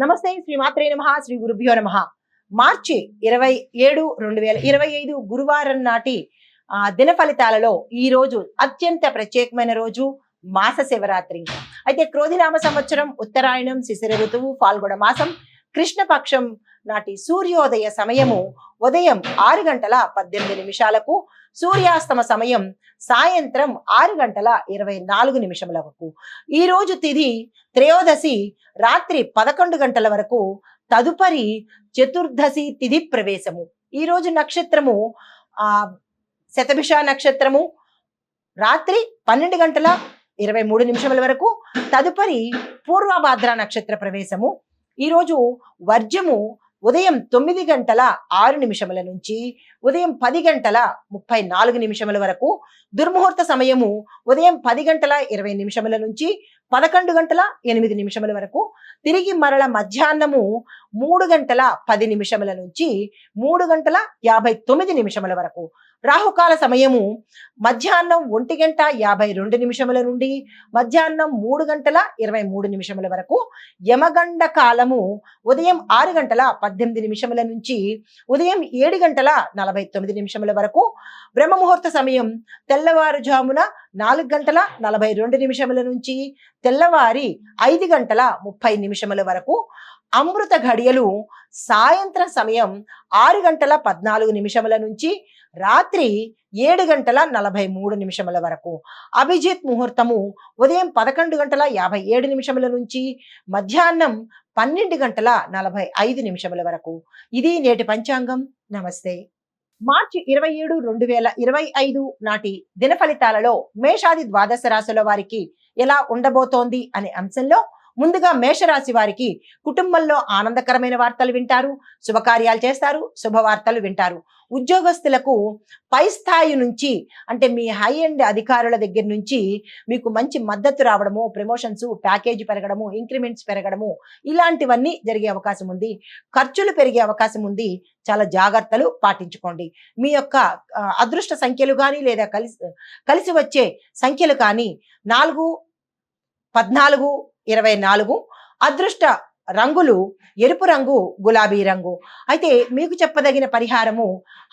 నమస్తే శ్రీ మాత్రే నమః శ్రీ గురుభ్యో నమః. మార్చి 27 2025 గురువారం నాటి దిన ఫలితాలలో ఈ రోజు అత్యంత ప్రత్యేకమైన రోజు మాస శివరాత్రి. అయితే క్రోధినామ సంవత్సరం ఉత్తరాయణం శిశిర ఋతువు ఫాల్గుణ మాసం కృష్ణపక్షం నాటి సూర్యోదయ సమయము ఉదయం 6:18 సూర్యాస్తమ సమయం సాయంత్రం 6:24 వరకు. ఈ రోజు తిథి త్రయోదశి రాత్రి 11 గంటల వరకు. తదుపరి చతుర్దశి తిథి ప్రవేశము. ఈ రోజు నక్షత్రము శతభిష నక్షత్రము రాత్రి 12:23 వరకు. తదుపరి పూర్వభాద్ర నక్షత్ర ప్రవేశము. ఈరోజు వర్జము ఉదయం 9:06 నుంచి ఉదయం 10:34 వరకు. దుర్ముహూర్త సమయము ఉదయం 10:20 నుంచి 11:08 వరకు. తిరిగి మరల మధ్యాహ్నము 3:10 నుంచి 3:59 వరకు. రాహుకాల సమయము మధ్యాహ్నం 1:52 నుండి మధ్యాహ్నం 3:23 వరకు. యమగండ కాలము ఉదయం 6:18 నుంచి ఉదయం 7:49 వరకు. బ్రహ్మముహూర్త సమయం తెల్లవారుజామున 4:42 నుంచి తెల్లవారి 5:30 వరకు. అమృత ఘడియలు సాయంత్రం సమయం 6:14 నుంచి రాత్రి 7:43 వరకు. అభిజిత్ ముహూర్తము ఉదయం 11:57 నుంచి మధ్యాహ్నం 12:45 వరకు. ఇది నేటి పంచాంగం. నమస్తే. మార్చి 27 2025 నాటి దిన ఫలితాలలో మేషాది ద్వాదశ రాశుల వారికి ఎలా ఉండబోతోంది అనే అంశంలో ముందుగా మేషరాశి వారికి కుటుంబంలో ఆనందకరమైన వార్తలు వింటారు, శుభకార్యాలు చేస్తారు, శుభవార్తలు వింటారు. ఉద్యోగస్తులకు పై స్థాయి నుంచి అంటే మీ హై ఎండ్ అధికారుల దగ్గర నుంచి మీకు మంచి మద్దతు రావడము, ప్రమోషన్స్, ప్యాకేజీ పెరగడము, ఇంక్రిమెంట్స్ పెరగడము ఇలాంటివన్నీ జరిగే అవకాశం ఉంది. ఖర్చులు పెరిగే అవకాశం ఉంది. చాలా జాగ్రత్తలు పాటించుకోండి. మీ యొక్క అదృష్ట సంఖ్యలు కానీ లేదా కలిసి వచ్చే సంఖ్యలు కానీ 4, 14, 24. అదృష్ట రంగులు ఎరుపు రంగు, గులాబీ రంగు. అయితే మీకు చెప్పదగిన పరిహారము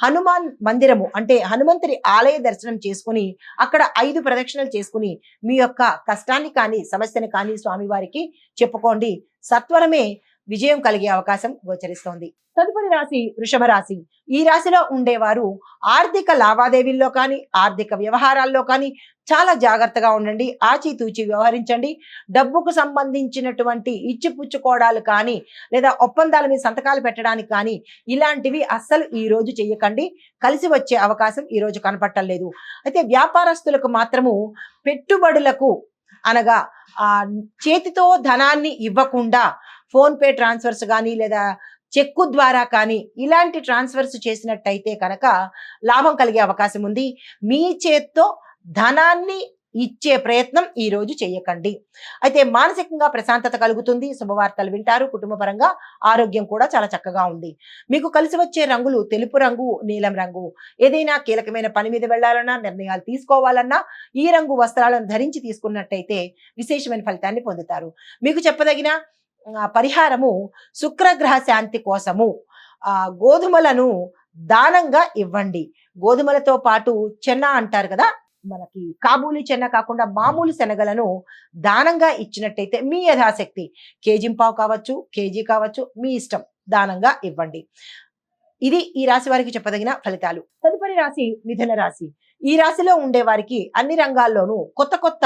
హనుమాన్ మందిరము అంటే హనుమంతుడి ఆలయ దర్శనం చేసుకుని అక్కడ 5 ప్రదక్షిణలు చేసుకుని మీ యొక్క కష్టాన్ని కానీ సమస్యను కానీ స్వామివారికి చెప్పుకోండి. సత్వరమే విజయం కలిగే అవకాశం గోచరిస్తోంది. తదుపరి రాశి వృషభ రాశి. ఈ రాశిలో ఉండేవారు ఆర్థిక లావాదేవీల్లో కానీ ఆర్థిక వ్యవహారాల్లో కానీ చాలా జాగ్రత్తగా ఉండండి. ఆచితూచి వ్యవహరించండి. డబ్బుకు సంబంధించినటువంటి ఇచ్చిపుచ్చుకోవడాలు కానీ లేదా ఒప్పందాల మీద సంతకాలు పెట్టడానికి కానీ ఇలాంటివి అస్సలు ఈ రోజు చెయ్యకండి. కలిసి వచ్చే అవకాశం ఈ రోజు కనపట్టలేదు. అయితే వ్యాపారస్తులకు మాత్రము పెట్టుబడులకు అనగా చేతితో ధనాన్ని ఇవ్వకుండా ఫోన్ పే ట్రాన్స్ఫర్స్ కానీ లేదా చెక్కు ద్వారా కానీ ఇలాంటి ట్రాన్స్ఫర్స్ చేసినట్టయితే కనుక లాభం కలిగే అవకాశం ఉంది. మీ చేత్తో ధనాన్ని ఇచ్చే ప్రయత్నం ఈ రోజు చేయకండి. అయితే మానసికంగా ప్రశాంతత కలుగుతుంది. శుభవార్తలు వింటారు. కుటుంబపరంగా ఆరోగ్యం కూడా చాలా చక్కగా ఉంది. మీకు కలిసి వచ్చే రంగులు తెలుపు రంగు, నీలం రంగు. ఏదైనా కీలకమైన పని మీద వెళ్లాలన్నా, నిర్ణయాలు తీసుకోవాలన్నా ఈ రంగు వస్త్రాలను ధరించి తీసుకున్నట్టయితే విశేషమైన ఫలితాన్ని పొందుతారు. మీకు చెప్పదగిన పరిహారము శుక్రగ్రహ శాంతి కోసము గోధుమలను దానంగా ఇవ్వండి. గోధుమలతో పాటు చెన్న అంటారు కదా, మనకి కాబూలి చెన్న కాకుండా మామూలు శనగలను దానంగా ఇచ్చినట్టయితే మీ యథాశక్తి కేజీంపావు కావచ్చు, కేజీ కావచ్చు, మీ ఇష్టం దానంగా ఇవ్వండి. ఇది ఈ రాశి వారికి చెప్పదగిన ఫలితాలు. తదుపరి రాశి మిథున రాశి. ఈ రాశిలో ఉండే వారికి అన్ని రంగాల్లోనూ కొత్త కొత్త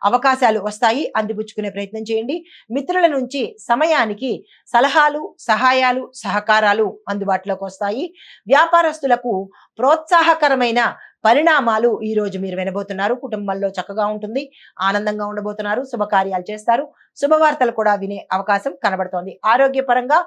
అవకాశాలు వస్తాయి. అందిపుచ్చుకునే ప్రయత్నం చేయండి. మిత్రుల నుంచి సమయానికి సలహాలు, సహాయాలు, సహకారాలు అందుబాటులోకి వస్తాయి. వ్యాపారస్తులకు ప్రోత్సాహకరమైన పరిణామాలు ఈ రోజు మీరు వినబోతున్నారు. కుటుంబంలో చక్కగా ఉంటుంది. ఆనందంగా ఉండబోతున్నారు. శుభకార్యాలు చేస్తారు. శుభవార్తలు కూడా వినే అవకాశం కనబడుతోంది. ఆరోగ్యపరంగా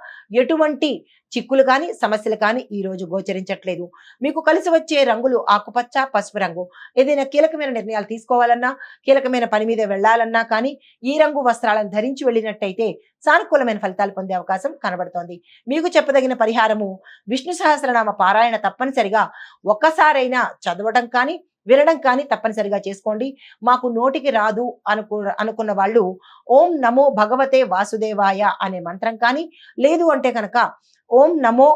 ఎటువంటి చిక్కులు కానీ సమస్యలు కానీ ఈ రోజు గోచరించట్లేదు. మీకు కలిసి వచ్చే రంగులు ఆకుపచ్చ, పసుపు రంగు. ఏదైనా కీలకమైన నిర్ణయాలు తీసుకోవాలన్నా, కీలకమైన పని మీద వెళ్లాలన్నా కానీ ఈ రంగు వస్త్రాలను ధరించి వెళ్ళినట్టయితే సానుకూలమైన ఫలితాలు పొందే అవకాశం కనబడుతోంది. మీకు చెప్పదగిన పరిహారము విష్ణు సహస్రనామ పారాయణ తప్పనిసరిగా ఒక్కసారైనా చదవడం కానీ వినడం కానీ తప్పనిసరిగా చేసుకోండి. మాకు నోటికి రాదు అనుకున్న వాళ్ళు ఓం నమో భగవతే వాసుదేవాయ అనే మంత్రం కానీ, లేదు అంటే కనుక ఓం నమో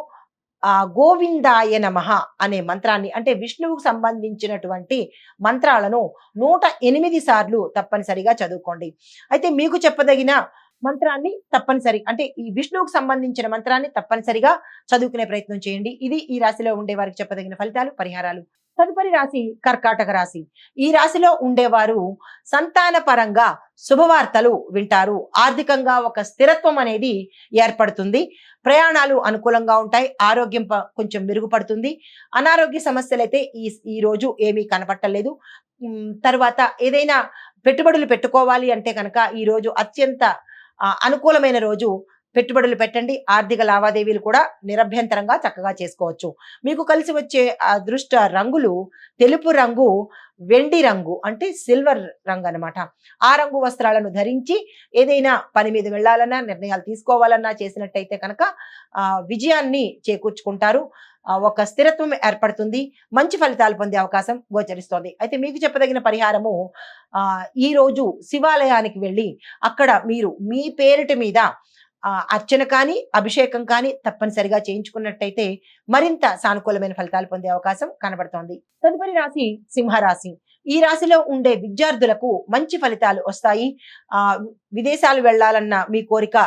గోవిందాయ నమః అనే మంత్రాన్ని, అంటే విష్ణువుకు సంబంధించినటువంటి మంత్రాలను 108 సార్లు తప్పనిసరిగా చదువుకోండి. అయితే మీకు చెప్పదగిన మంత్రాన్ని తప్పనిసరి, అంటే ఈ విష్ణువుకు సంబంధించిన మంత్రాన్ని తప్పనిసరిగా చదువుకునే ప్రయత్నం చేయండి. ఇది ఈ రాశిలో ఉండే వారికి చెప్పదగిన ఫలితాలు, పరిహారాలు. తదుపరి రాశి కర్కాటక రాశి. ఈ రాశిలో ఉండేవారు సంతాన పరంగా శుభవార్తలు వింటారు. ఆర్థికంగా ఒక స్థిరత్వం అనేది ఏర్పడుతుంది. ప్రయాణాలు అనుకూలంగా ఉంటాయి. ఆరోగ్యం కొంచెం మెరుగుపడుతుంది. అనారోగ్య సమస్యలైతే ఈ రోజు ఏమీ కనపట్టలేదు. తర్వాత ఏదైనా పెట్టుబడులు పెట్టుకోవాలి అంటే కనుక ఈ రోజు అత్యంత అనుకూలమైన రోజు. పెట్టుబడులు పెట్టండి. ఆర్థిక లావాదేవీలు కూడా నిరభ్యంతరంగా చక్కగా చేసుకోవచ్చు. మీకు కలిసి వచ్చే అదృష్ట రంగులు తెలుపు రంగు, వెండి రంగు, అంటే సిల్వర్ రంగు అనమాట. ఆ రంగు వస్త్రాలను ధరించి ఏదైనా పని మీద వెళ్ళాలన్నా, నిర్ణయాలు తీసుకోవాలన్నా చేసినట్టయితే కనుక విజయాన్ని చేకూర్చుకుంటారు. ఒక స్థిరత్వం ఏర్పడుతుంది. మంచి ఫలితాలు పొందే అవకాశం గోచరిస్తోంది. అయితే మీకు చెప్పదగిన పరిహారము, ఈ రోజు శివాలయానికి వెళ్ళి అక్కడ మీరు మీ పేరిట మీద అర్చన కానీ, అభిషేకం కానీ తప్పనిసరిగా చేయించుకున్నట్టయితే మరింత సానుకూలమైన ఫలితాలు పొందే అవకాశం కనబడుతోంది. తదుపరి రాశి సింహరాశి. ఈ రాశిలో ఉండే విద్యార్థులకు మంచి ఫలితాలు వస్తాయి. విదేశాలు వెళ్లాలన్న మీ కోరిక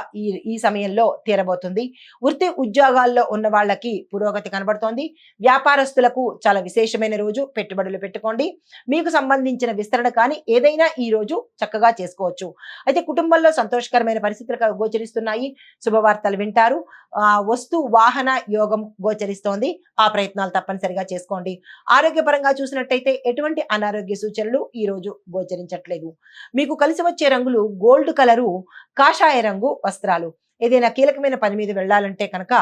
ఈ సమయంలో తీరబోతుంది. వృత్తి ఉద్యోగాల్లో ఉన్న వాళ్ళకి పురోగతి కనబడుతోంది. వ్యాపారస్తులకు చాలా విశేషమైన రోజు. పెట్టుబడులు పెట్టుకోండి. మీకు సంబంధించిన విస్తరణ కానీ ఏదైనా ఈ రోజు చక్కగా చేసుకోవచ్చు. అయితే కుటుంబంలో సంతోషకరమైన పరిస్థితులు గోచరిస్తున్నాయి. శుభవార్తలు వింటారు. వస్తు వాహన యోగం గోచరిస్తోంది. ఆ ప్రయత్నాలు తప్పనిసరిగా చేసుకోండి. ఆరోగ్యపరంగా చూసినట్టయితే ఎటువంటి అనారోగ్య సూచనలు ఈ రోజు గోచరించట్లేదు. మీకు కలిసి వచ్చే రంగులు గోల్డ్ కలరు, కాషాయ రంగు వస్త్రాలు. ఏదైనా కీలకమైన పని మీద వెళ్ళాలంటే కనుక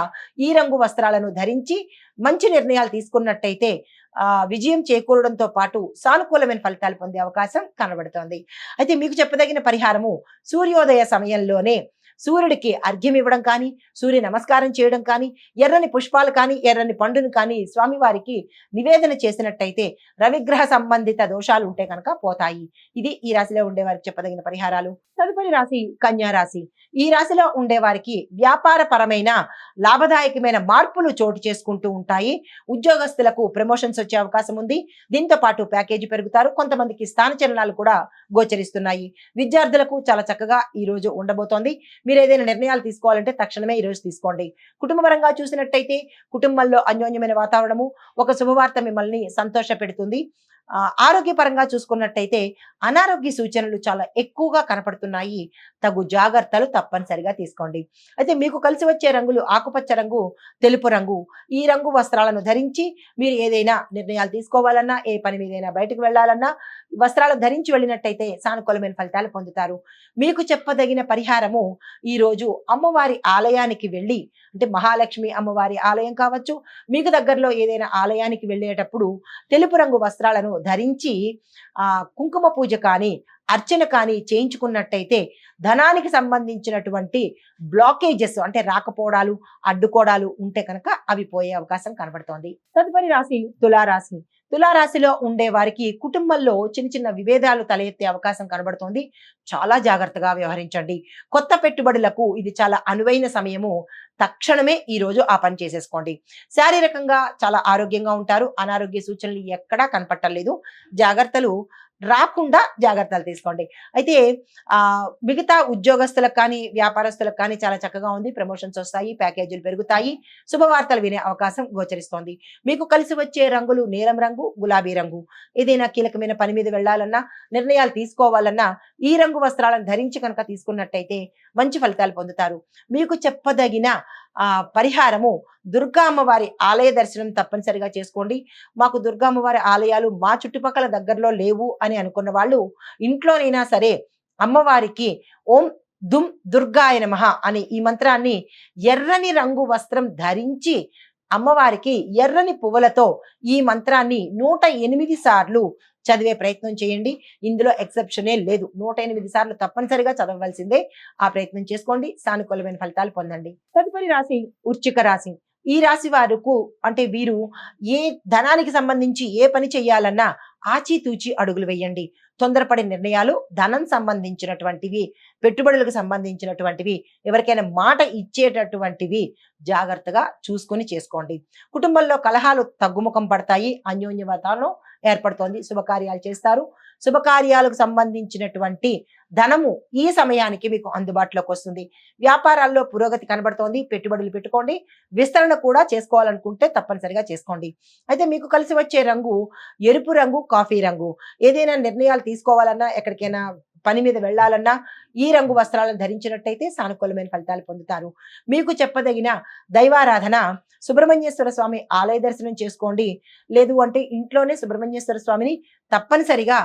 ఈ రంగు వస్త్రాలను ధరించి మంచి నిర్ణయాలు తీసుకున్నట్టయితే విజయం చేకూరడంతో పాటు సానుకూలమైన ఫలితాలు పొందే అవకాశం కనబడుతోంది. అయితే మీకు చెప్పదగిన పరిహారము, సూర్యోదయ సమయంలోనే సూర్యుడికి అర్ఘ్యం ఇవ్వడం కానీ, సూర్య నమస్కారం చేయడం కానీ, ఎర్రని పుష్పాలు కానీ, ఎర్రని పండును కానీ స్వామివారికి నివేదన చేసినట్టయితే రవిగ్రహ సంబంధిత దోషాలు ఉంటే కనుక పోతాయి. ఇది ఈ రాశిలో ఉండే వారికి చెప్పదగిన పరిహారాలు. తదుపరి రాశి కన్యా రాశి. ఈ రాశిలో ఉండే వారికి వ్యాపార పరమైన లాభదాయకమైన మార్పులు చోటు చేసుకుంటూ ఉంటాయి. ఉద్యోగస్తులకు ప్రమోషన్స్ వచ్చే అవకాశం ఉంది. దీంతో పాటు ప్యాకేజీ పెరుగుతారు. కొంతమందికి స్థానచలనాలు కూడా గోచరిస్తున్నాయి. విద్యార్థులకు చాలా చక్కగా ఈ రోజు ఉండబోతోంది. మీరు ఏదైనా నిర్ణయాలు తీసుకోవాలంటే తక్షణమే ఈ రోజు తీసుకోండి. కుటుంబపరంగా చూసినట్టయితే కుటుంబంలో అన్యోన్యమైన వాతావరణము, ఒక శుభవార్త మిమ్మల్ని సంతోష పెడుతుంది. ఆరోగ్యపరంగా చూసుకున్నట్టయితే అనారోగ్య సూచనలు చాలా ఎక్కువగా కనపడుతున్నాయి. తగు జాగ్రత్తలు తప్పనిసరిగా తీసుకోండి. అయితే మీకు కలిసి వచ్చే రంగులు ఆకుపచ్చ రంగు, తెలుపు రంగు. ఈ రంగు వస్త్రాలను ధరించి మీరు ఏదైనా నిర్ణయాలు తీసుకోవాలన్నా, ఏ పని మీదైనా బయటకు వెళ్ళాలన్నా వస్త్రాలను ధరించి వెళ్ళినట్టయితే సానుకూలమైన ఫలితాలు పొందుతారు. మీకు చెప్పదగిన పరిహారము, ఈ రోజు అమ్మవారి ఆలయానికి వెళ్ళి, అంటే మహాలక్ష్మి అమ్మవారి ఆలయం కావచ్చు, మీకు దగ్గరలో ఏదైనా ఆలయానికి వెళ్ళేటప్పుడు తెలుపు రంగు వస్త్రాలను ధరించి కుంకుమ పూజ కానీ, అర్చన కానీ చేయించుకున్నట్టయితే ధనానికి సంబంధించినటువంటి బ్లాకేజెస్, అంటే రాకపోవడాలు, అడ్డుకోవడాలు ఉంటే కనుక అవి పోయే అవకాశం కనబడుతోంది. తదుపరి రాశి తులారాశి. తులారాశిలో ఉండే వారికి కుటుంబంలో చిన్న చిన్న విభేదాలు తలెత్తే అవకాశం కనబడుతోంది. చాలా జాగ్రత్తగా వ్యవహరించండి. కొత్త పెట్టుబడులకు ఇది చాలా అనువైన సమయము. తక్షణమే ఈ రోజు ఆ పని చేసేసుకోండి. శారీరకంగా చాలా ఆరోగ్యంగా ఉంటారు. అనారోగ్య సూచనలు ఎక్కడా కనపట్టలేదు. జాగ్రత్తలు రాకుండా జాగ్రత్తలు తీసుకోండి. అయితే మిగతా ఉద్యోగస్తులకు కానీ, వ్యాపారస్తులకు కానీ చాలా చక్కగా ఉంది. ప్రమోషన్స్ వస్తాయి, ప్యాకేజీలు పెరుగుతాయి, శుభవార్తలు వినే అవకాశం గోచరిస్తోంది. మీకు కలిసి వచ్చే రంగులు నీలం రంగు, గులాబీ రంగు. ఏదైనా కీలకమైన పని మీద వెళ్ళాలన్నా, నిర్ణయాలు తీసుకోవాలన్నా ఈ రంగు వస్త్రాలను ధరించి కనుక తీసుకున్నట్టయితే మంచి ఫలితాలు పొందుతారు. మీకు చెప్పదగిన పరిహారము, దుర్గా అమ్మవారి ఆలయ దర్శనం తప్పనిసరిగా చేసుకోండి. మాకు దుర్గా అమ్మవారి ఆలయాలు మా చుట్టుపక్కల దగ్గరలో లేవు అని అనుకున్న వాళ్ళు ఇంట్లోనైనా సరే అమ్మవారికి ఓం దుమ్ దుర్గాయ నమః అనే ఈ మంత్రాన్ని ఎర్రని రంగు వస్త్రం ధరించి అమ్మవారికి ఎర్రని పువ్వులతో ఈ మంత్రాన్ని 108 సార్లు చదివే ప్రయత్నం చేయండి. ఇందులో ఎక్సెప్షనే లేదు. 108 సార్లు తప్పనిసరిగా చదవవలసిందే. ఆ ప్రయత్నం చేసుకోండి. సానుకూలమైన ఫలితాలు పొందండి. తదుపరి రాశి వృశ్చిక రాశి. ఈ రాశి వారికి, అంటే వీరు ఏ ధనానికి సంబంధించి ఏ పని చేయాలన్నా ఆచితూచి అడుగులు వేయండి. తొందరపడి నిర్ణయాలు, ధనం సంబంధించినటువంటివి, పెట్టుబడులకు సంబంధించినటువంటివి, ఎవరికైనా మాట ఇచ్చేటటువంటివి జాగ్రత్తగా చూసుకొని చేసుకోండి. కుటుంబంలో కలహాలు తగ్గుముఖం పడతాయి. అన్యోన్య వాతావరణం ఏర్పడుతోంది. శుభకార్యాలు చేస్తారు. శుభకార్యాలకు సంబంధించినటువంటి ధనము ఈ సమయానికి మీకు అందుబాటులోకి వస్తుంది. వ్యాపారాల్లో పురోగతి కనబడుతోంది. పెట్టుబడులు పెట్టుకోండి. విస్తరణ కూడా చేసుకోవాలనుకుంటే తప్పనిసరిగా చేసుకోండి. అయితే మీకు కలిసి వచ్చే రంగు ఎరుపు రంగు, కాఫీ రంగు. ఏదైనా నిర్ణయాలు తీసుకోవాలన్నా, ఎక్కడికైనా పని మీద వెళ్ళాలన్నా ఈ రంగు వస్త్రాలను ధరించినట్టయితే సానుకూలమైన ఫలితాలు పొందుతారు. మీకు చెప్పదగిన దైవారాధన సుబ్రహ్మణ్యేశ్వర స్వామి ఆలయ దర్శనం చేసుకోండి. లేదు అంటే ఇంట్లోనే సుబ్రహ్మణ్యేశ్వర స్వామిని తప్పనిసరిగా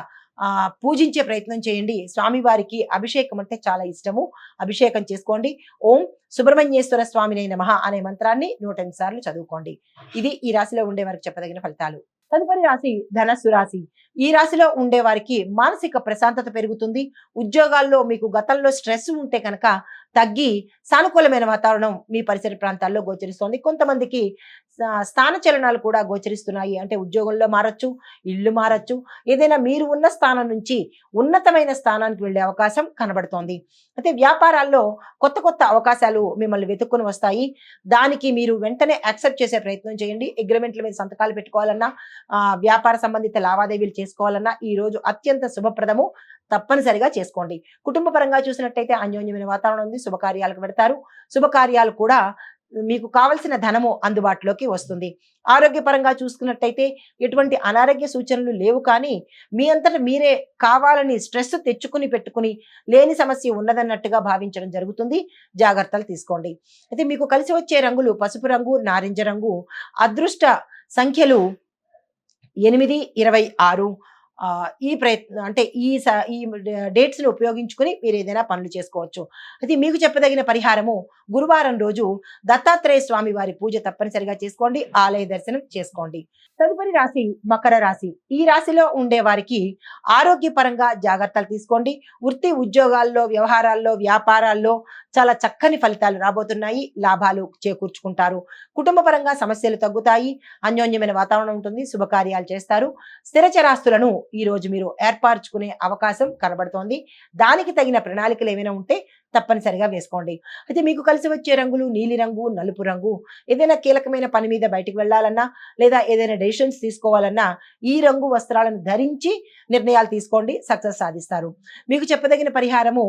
పూజించే ప్రయత్నం చేయండి. స్వామివారికి అభిషేకం అంటే చాలా ఇష్టము. అభిషేకం చేసుకోండి. ఓం సుబ్రహ్మణ్యేశ్వర స్వామినే నమః అనే మంత్రాన్ని 108 సార్లు చదువుకోండి. ఇది ఈ రాశిలో ఉండే వారికి చెప్పదగిన ఫలితాలు. తదుపరి రాశి ధనస్సు రాశి. ఈ రాశిలో ఉండే వారికి మానసిక ప్రశాంతత పెరుగుతుంది. ఉద్యోగాల్లో మీకు గతంలో స్ట్రెస్ ఉంటే కనుక తగ్గి సానుకూలమైన వాతావరణం మీ పరిసర ప్రాంతాల్లో గోచరిస్తోంది. కొంతమందికి స్థాన చలనాలు కూడా గోచరిస్తున్నాయి. అంటే ఉద్యోగంలో మారచ్చు, ఇల్లు మారచ్చు, ఏదైనా మీరు ఉన్న స్థానం నుంచి ఉన్నతమైన స్థానానికి వెళ్ళే అవకాశం కనబడుతోంది. అయితే వ్యాపారాల్లో కొత్త కొత్త అవకాశాలు మిమ్మల్ని వెతుక్కుని వస్తాయి. దానికి మీరు వెంటనే యాక్సెప్ట్ చేసే ప్రయత్నం చేయండి. అగ్రిమెంట్ల మీద సంతకాలు పెట్టుకోవాలన్నా, వ్యాపార సంబంధిత లావాదేవీలు చేసుకోవాలన్నా ఈ రోజు అత్యంత శుభప్రదము. తప్పనిసరిగా చేసుకోండి. కుటుంబ పరంగా చూసినట్టయితే అన్యోన్యమైన వాతావరణం ఉంది. శుభకార్యాలకు పెడతారు. శుభకార్యాలు కూడా మీకు కావలసిన ధనము అందుబాటులోకి వస్తుంది. ఆరోగ్యపరంగా చూసుకున్నట్టయితే ఎటువంటి అనారోగ్య సూచనలు లేవు. కానీ మీ అంతట మీరే కావాలని స్ట్రెస్ తెచ్చుకుని పెట్టుకుని లేని సమస్య ఉన్నదన్నట్టుగా భావించడం జరుగుతుంది. జాగ్రత్తలు తీసుకోండి. అయితే మీకు కలిసి వచ్చే రంగులు పసుపు రంగు, నారింజ రంగు. అదృష్ట సంఖ్యలు 8, 26. ఈ ప్రయత్నం అంటే ఈ డేట్స్ ని ఉపయోగించుకుని మీరు ఏదైనా పనులు చేసుకోవచ్చు. అయితే మీకు చెప్పదగిన పరిహారము గురువారం రోజు దత్తాత్రేయ స్వామి వారి పూజ తప్పనిసరిగా చేసుకోండి. ఆలయ దర్శనం చేసుకోండి. తదుపరి రాశి మకర రాశి. ఈ రాశిలో ఉండే వారికి ఆరోగ్యపరంగా జాగ్రత్తలు తీసుకోండి. వృత్తి ఉద్యోగాల్లో, వ్యవహారాల్లో, వ్యాపారాల్లో చాలా చక్కని ఫలితాలు రాబోతున్నాయి. లాభాలు చేకూర్చుకుంటారు. కుటుంబ పరంగా సమస్యలు తగ్గుతాయి. అన్యోన్యమైన వాతావరణం ఉంటుంది. శుభకార్యాలు చేస్తారు. స్థిరచరాస్తులను ఈ రోజు మీరు ఏర్పరచుకునే అవకాశం కనబడుతోంది. దానికి తగిన ప్రణాళికలు ఏమైనా ఉంటే తప్పనిసరిగా వేసుకోండి. అయితే మీకు కలిసి వచ్చే రంగులు నీలి రంగు, నలుపు రంగు. ఏదైనా కీలకమైన పని మీద బయటికి వెళ్ళాలన్నా, లేదా ఏదైనా డెసిషన్స్ తీసుకోవాలన్నా ఈ రంగు వస్త్రాలను ధరించి నిర్ణయాలు తీసుకోండి. సక్సెస్ సాధిస్తారు. మీకు చెప్పదగిన పరిహారము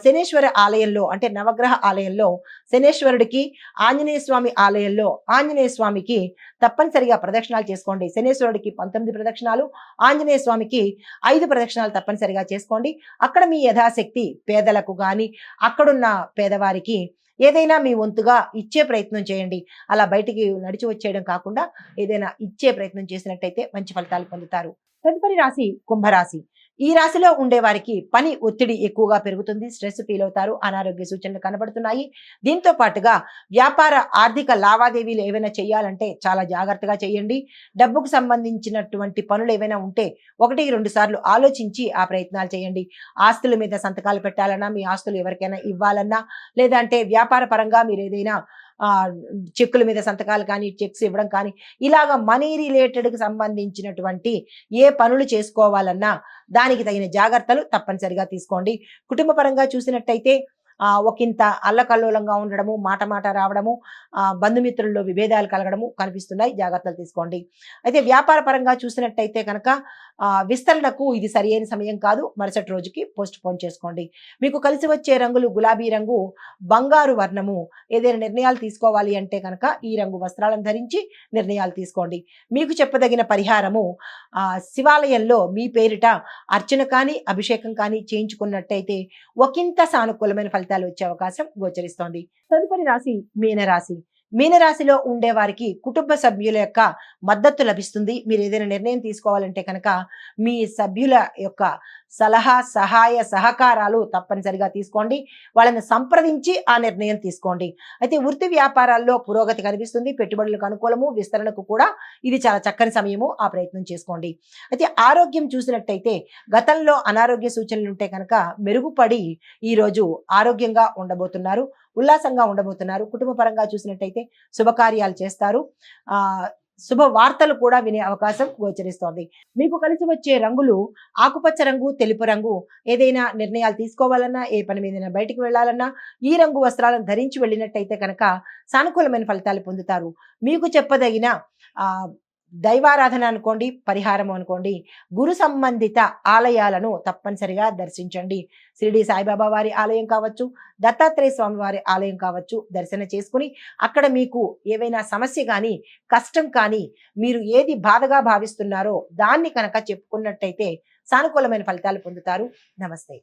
శనేశ్వర ఆలయంలో, అంటే నవగ్రహ ఆలయంలో శనేశ్వరుడికి, ఆంజనేయ స్వామి ఆలయంలో ఆంజనేయ స్వామికి తప్పనిసరిగా ప్రదక్షిణాలు చేసుకోండి. శనేశ్వరుడికి 19 ప్రదక్షిణాలు, ఆంజనేయ స్వామికి 5 ప్రదక్షిణాలు తప్పనిసరిగా చేసుకోండి. అక్కడ మీ యథాశక్తి పేదలకు గాని, అక్కడున్న పేదవారికి ఏదైనా మీ వంతుగా ఇచ్చే ప్రయత్నం చేయండి. అలా బయటికి నడిచి వచ్చేయడం కాకుండా ఏదైనా ఇచ్చే ప్రయత్నం చేసినట్టయితే మంచి ఫలితాలు పొందుతారు. తదుపరి రాశి కుంభరాశి. ఈ రాశిలో ఉండే వారికి పని ఒత్తిడి ఎక్కువగా పెరుగుతుంది. స్ట్రెస్ ఫీల్ అవుతారు. అనారోగ్య సూచనలు కనబడుతున్నాయి. దీంతో పాటుగా వ్యాపార ఆర్థిక లావాదేవీలు ఏవైనా చేయాలంటే చాలా జాగ్రత్తగా చేయండి. డబ్బుకు సంబంధించినటువంటి పనులు ఏవైనా ఉంటే 1, 2 సార్లు ఆలోచించి ఆ ప్రయత్నాలు చేయండి. ఆస్తుల మీద సంతకాలు పెట్టాలన్నా, మీ ఆస్తులు ఎవరికైనా ఇవ్వాలన్నా, లేదంటే వ్యాపార పరంగా మీరు ఏదైనా చెక్కుల మీద సంతకాలు కానీ, చెక్స్ ఇవ్వడం కానీ, ఇలాగా మనీ రిలేటెడ్కి సంబంధించినటువంటి ఏ పనులు చేసుకోవాలన్నా దానికి తగిన జాగ్రత్తలు తప్పనిసరిగా తీసుకోండి. కుటుంబ పరంగా చూసినట్టయితే ఒకంత అల్లకల్లోలంగా ఉండడము, మాట మాట రావడము, బంధుమిత్రుల్లో విభేదాలు కలగడము కనిపిస్తున్నాయి. జాగ్రత్తలు తీసుకోండి. అయితే వ్యాపార పరంగా చూసినట్టయితే కనుక విస్తరణకు ఇది సరి అయిన సమయం కాదు. మరుసటి రోజుకి పోస్ట్ పోన్ చేసుకోండి. మీకు కలిసి వచ్చే రంగులు గులాబీ రంగు, బంగారు వర్ణము. ఏదైనా నిర్ణయాలు తీసుకోవాలి అంటే కనుక ఈ రంగు వస్త్రాలను ధరించి నిర్ణయాలు తీసుకోండి. మీకు చెప్పదగిన పరిహారము శివాలయంలో మీ పేరిట అర్చన కానీ, అభిషేకం కానీ చేయించుకున్నట్టయితే ఒకంత సానుకూలమైన ఫలితాలు వచ్చే అవకాశం గోచరిస్తోంది. తదుపరి రాశి మీనరాశి. మీనరాశిలో ఉండే వారికి కుటుంబ సభ్యుల యొక్క మద్దతు లభిస్తుంది. మీరు ఏదైనా నిర్ణయం తీసుకోవాలంటే కనుక మీ సభ్యుల యొక్క సలహా, సహాయ, సహకారాలు తప్పనిసరిగా తీసుకోండి. వాళ్ళని సంప్రదించి ఆ నిర్ణయం తీసుకోండి. అయితే వృత్తి వ్యాపారాల్లో పురోగతి కనిపిస్తుంది. పెట్టుబడులకు అనుకూలము, విస్తరణకు కూడా ఇది చాలా చక్కని సమయము. ఆ ప్రయత్నం చేసుకోండి. అయితే ఆరోగ్యం చూసినట్టయితే గతంలో అనారోగ్య సూచనలు ఉంటే కనుక మెరుగుపడి ఈరోజు ఆరోగ్యంగా ఉండబోతున్నారు, ఉల్లాసంగా ఉండబోతున్నారు. కుటుంబ పరంగా చూసినట్టయితే శుభకార్యాలు చేస్తారు. శుభ వార్తలు కూడా వినే అవకాశం గోచరిస్తోంది. మీకు కలిసి వచ్చే రంగులు ఆకుపచ్చ రంగు, తెలుపు రంగు. ఏదైనా నిర్ణయాలు తీసుకోవాలన్నా, ఏ పని మీదైనా బయటికి వెళ్ళాలన్నా ఈ రంగు వస్త్రాలను ధరించి వెళ్ళినట్టయితే కనుక సానుకూలమైన ఫలితాలు పొందుతారు. మీకు చెప్పదగిన దైవారాధన అనుకోండి, పరిహారం అనుకోండి, గురు సంబంధిత ఆలయాలను తప్పనిసరిగా దర్శించండి. షిరిడి సాయిబాబా వారి ఆలయం కావచ్చు, దత్తాత్రేయ స్వామి వారి ఆలయం కావచ్చు, దర్శనం చేసుకుని అక్కడ మీకు ఏవైనా సమస్య కానీ, కష్టం కానీ, మీరు ఏది బాధగా భావిస్తున్నారో దాన్ని కనుక చెప్పుకున్నట్టయితే సానుకూలమైన ఫలితాలు పొందుతారు. నమస్తే.